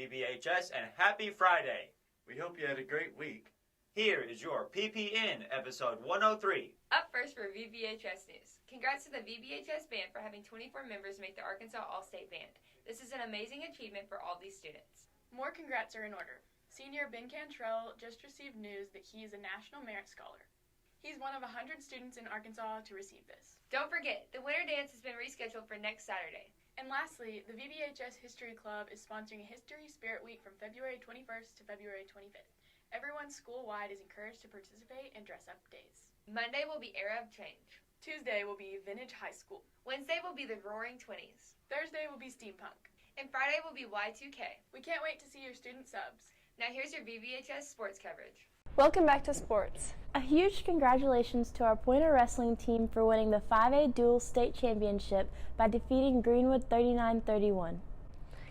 VBHS and happy Friday. We hope you had a great week. Here is your PPN episode 103. Up first for VBHS News. Congrats to the VBHS band for having 24 members make the Arkansas All-State Band. This is an amazing achievement for all these students. More congrats are in order. Senior Ben Cantrell just received news that he is a National Merit Scholar. He's one of 100 students in Arkansas to receive this. Don't forget, the Winter Dance has been rescheduled for next Saturday. And lastly, the VBHS History Club is sponsoring a History Spirit Week from February 21st to February 25th. Everyone school-wide is encouraged to participate in dress-up days. Monday will be Era of Change. Tuesday will be Vintage High School. Wednesday will be the Roaring Twenties. Thursday will be Steampunk. And Friday will be Y2K. We can't wait to see your student subs. Now here's your VBHS sports coverage. Welcome back to sports. A huge congratulations to our Pointer Wrestling team for winning the 5A Dual State Championship by defeating Greenwood 39-31.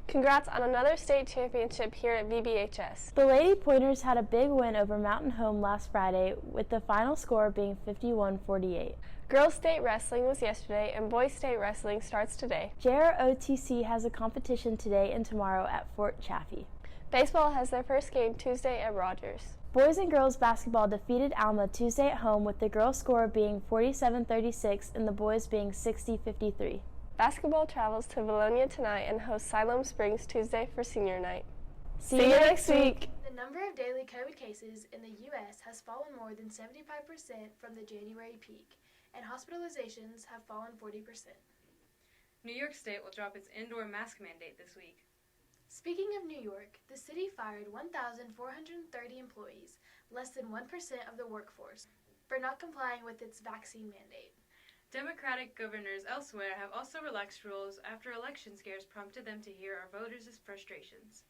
Congrats on another state championship here at VBHS. The Lady Pointers had a big win over Mountain Home last Friday, with the final score being 51-48. Girls State Wrestling was yesterday, and Boys State Wrestling starts today. JROTC has a competition today and tomorrow at Fort Chaffee. Baseball has their first game Tuesday at Rogers. Boys and girls basketball defeated Alma Tuesday at home, with the girls' score being 47-36 and the boys being 60-53. Basketball travels to Valonia tonight and hosts Siloam Springs Tuesday for senior night. See you next week! The number of daily COVID cases in the U.S. has fallen more than 75% from the January peak, and hospitalizations have fallen 40%. New York State will drop its indoor mask mandate this week. Speaking of New York, the city fired 1,430 employees, less than 1% of the workforce, for not complying with its vaccine mandate. Democratic governors elsewhere have also relaxed rules after election scares prompted them to hear our voters' frustrations.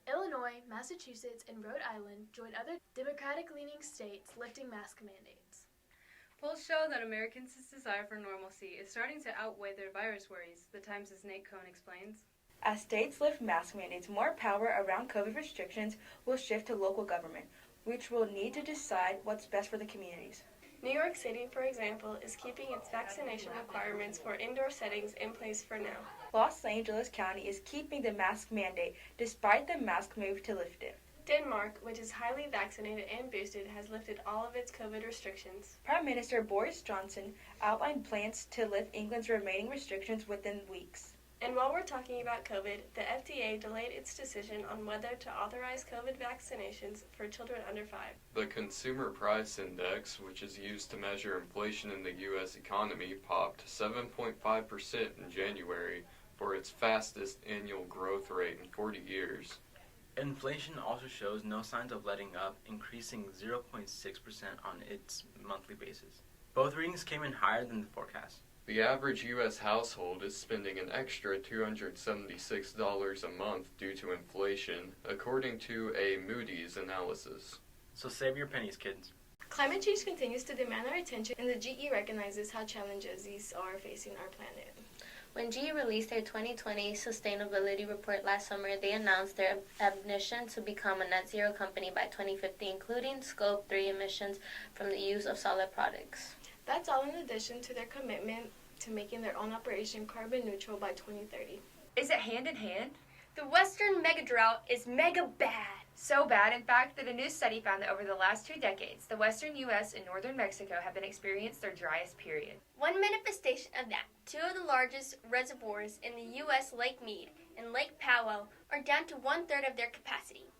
Illinois, Massachusetts, and Rhode Island joined other Democratic-leaning states lifting mask mandates. Polls show that Americans' desire for normalcy is starting to outweigh their virus worries, the Times' Nate Cohn explains. As states lift mask mandates, more power around COVID restrictions will shift to local government, which will need to decide what's best for the communities. New York City, for example, is keeping its vaccination requirements for indoor settings in place for now. Los Angeles County is keeping the mask mandate despite the mask move to lift it. Denmark, which is highly vaccinated and boosted, has lifted all of its COVID restrictions. Prime Minister Boris Johnson outlined plans to lift England's remaining restrictions within weeks. And while we're talking about COVID, the FDA delayed its decision on whether to authorize COVID vaccinations for children under 5. The Consumer Price Index, which is used to measure inflation in the U.S. economy, popped 7.5% in January for its fastest annual growth rate in 40 years. Inflation also shows no signs of letting up, increasing 0.6% on its monthly basis. Both readings came in higher than the forecast. The average U.S. household is spending an extra $276 a month due to inflation, according to a Moody's analysis. So save your pennies, kids. Climate change continues to demand our attention, and the GE recognizes how challenges these are facing our planet. When GE released their 2020 sustainability report last summer, they announced their ambition to become a net zero company by 2050, including Scope 3 emissions from the use of solid products. That's all in addition to their commitment to making their own operation carbon neutral by 2030. Is it hand in hand? The Western mega drought is mega bad. So bad, in fact, that a new study found that over the last 2 decades, the western U.S. and northern Mexico have been experiencing their driest period. One manifestation of that, 2 of the largest reservoirs in the U.S., Lake Mead and Lake Powell, are down to 1/3 of their capacity.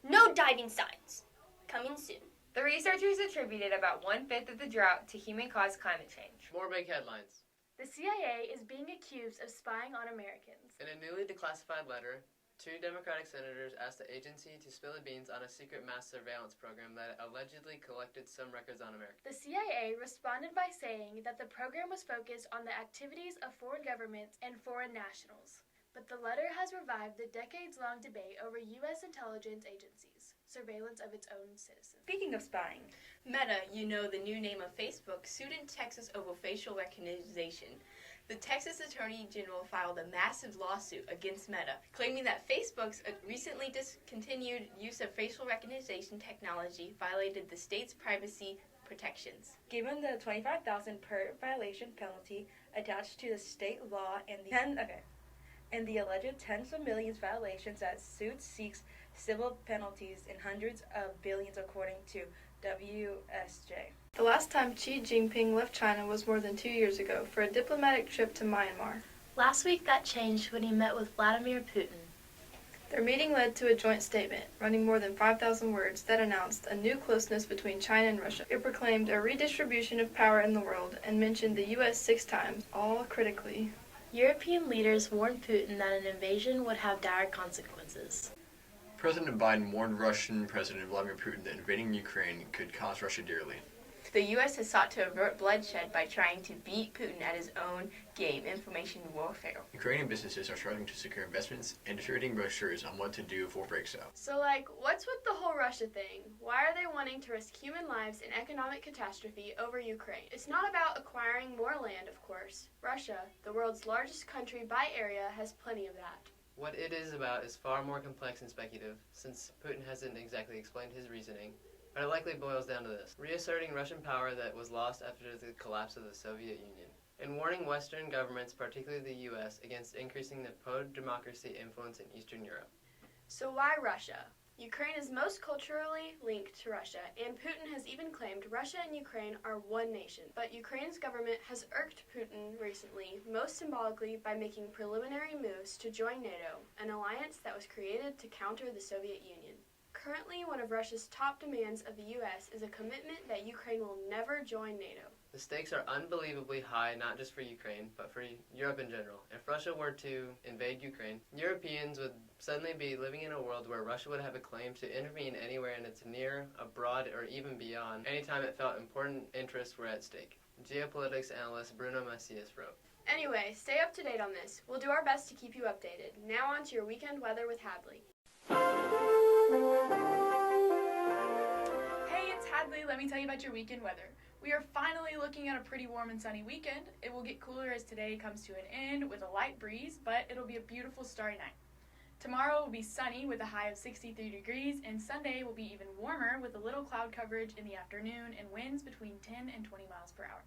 No diving signs. Coming soon. The researchers attributed about 1/5 of the drought to human-caused climate change. More big headlines. The CIA is being accused of spying on Americans. In a newly declassified letter, 2 Democratic senators asked the agency to spill the beans on a secret mass surveillance program that allegedly collected some records on America. The CIA responded by saying that the program was focused on the activities of foreign governments and foreign nationals. But the letter has revived the decades-long debate over U.S. intelligence agencies' surveillance of its own citizens. Speaking of spying, Meta, the new name of Facebook, sued in Texas over facial recognition. The Texas Attorney General filed a massive lawsuit against Meta, claiming that Facebook's recently discontinued use of facial recognition technology violated the state's privacy protections. Given the $25,000 per violation penalty attached to the state law and and the alleged tens of millions violations that suit seeks civil penalties in hundreds of billions according to WSJ. The last time Xi Jinping left China was more than 2 years ago for a diplomatic trip to Myanmar. Last week that changed when he met with Vladimir Putin. Their meeting led to a joint statement, running more than 5,000 words, that announced a new closeness between China and Russia. It proclaimed a redistribution of power in the world and mentioned the U.S. 6 times, all critically. European leaders warned Putin that an invasion would have dire consequences. President Biden warned Russian President Vladimir Putin that invading Ukraine could cost Russia dearly. The U.S. has sought to avert bloodshed by trying to beat Putin at his own game, information warfare. Ukrainian businesses are struggling to secure investments and distributing brochures on what to do if war breaks out. So, what's with the whole Russia thing? Why are they wanting to risk human lives and economic catastrophe over Ukraine? It's not about acquiring more land, of course. Russia, the world's largest country by area, has plenty of that. What it is about is far more complex and speculative, since Putin hasn't exactly explained his reasoning. But it likely boils down to this: reasserting Russian power that was lost after the collapse of the Soviet Union, and warning Western governments, particularly the U.S., against increasing the pro-democracy influence in Eastern Europe. So why Russia? Ukraine is most culturally linked to Russia, and Putin has even claimed Russia and Ukraine are one nation. But Ukraine's government has irked Putin recently, most symbolically by making preliminary moves to join NATO, an alliance that was created to counter the Soviet Union. Currently, one of Russia's top demands of the U.S. is a commitment that Ukraine will never join NATO. The stakes are unbelievably high, not just for Ukraine, but for Europe in general. If Russia were to invade Ukraine, Europeans would suddenly be living in a world where Russia would have a claim to intervene anywhere in its near, abroad, or even beyond, anytime it felt important interests were at stake. Geopolitics analyst Bruno Macias wrote. Anyway, stay up to date on this. We'll do our best to keep you updated. Now on to your weekend weather with Hadley. Hey, it's Hadley. Let me tell you about your weekend weather. We are finally looking at a pretty warm and sunny weekend. It will get cooler as today comes to an end with a light breeze, but it'll be a beautiful starry night. Tomorrow will be sunny with a high of 63 degrees, and Sunday will be even warmer with a little cloud coverage in the afternoon and winds between 10 and 20 miles per hour.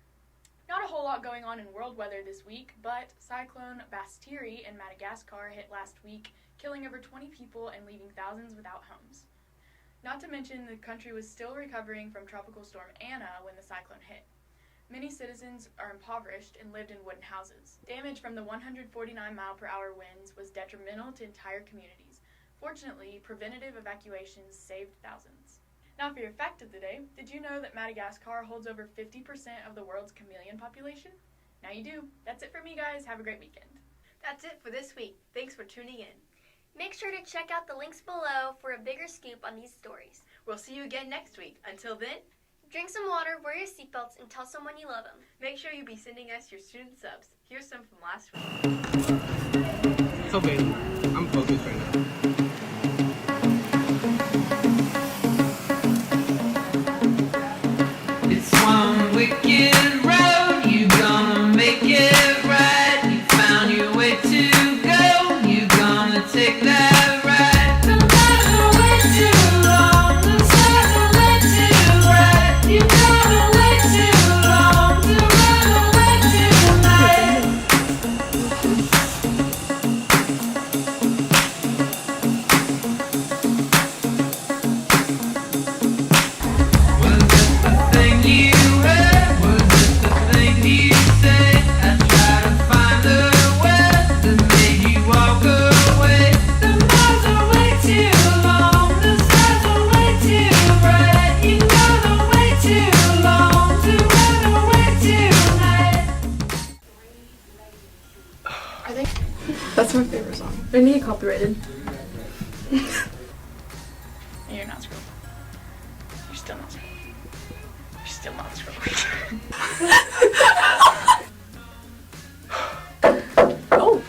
Not a whole lot going on in world weather this week, but Cyclone Bastiri in Madagascar hit last week, killing over 20 people and leaving thousands without homes. Not to mention the country was still recovering from Tropical Storm Anna when the cyclone hit. Many citizens are impoverished and lived in wooden houses. Damage from the 149-mile-per-hour winds was detrimental to entire communities. Fortunately, preventative evacuations saved thousands. Now for your fact of the day, did you know that Madagascar holds over 50% of the world's chameleon population? Now you do. That's it for me, guys. Have a great weekend. That's it for this week. Thanks for tuning in. Make sure to check out the links below for a bigger scoop on these stories. We'll see you again next week. Until then, drink some water, wear your seatbelts, and tell someone you love them. Make sure you be sending us your student subs. Here's some from last week. Okay, I'm focused right now. It's one wicked road, you gonna make it right. You found your way to go, you gonna take that ride. No matter way too long, no matter way too right. You gotta wait too long to run away tonight. Was it the thing you heard? Was it the thing you said? I tried to find the words that made you walk away. The miles are way too long, the stars are way too bright. You gotta wait too long to run away tonight. I think that's my favorite song. I need to get copyrighted. You're not scrolling. You're still not scrolling. You're still not scrolling. Oh!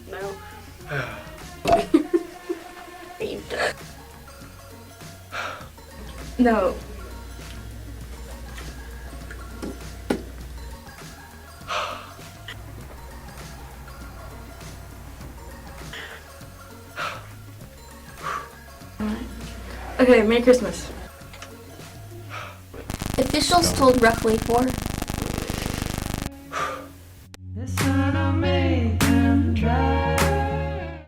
No. No. Okay, Merry Christmas. Officials told Roughly 4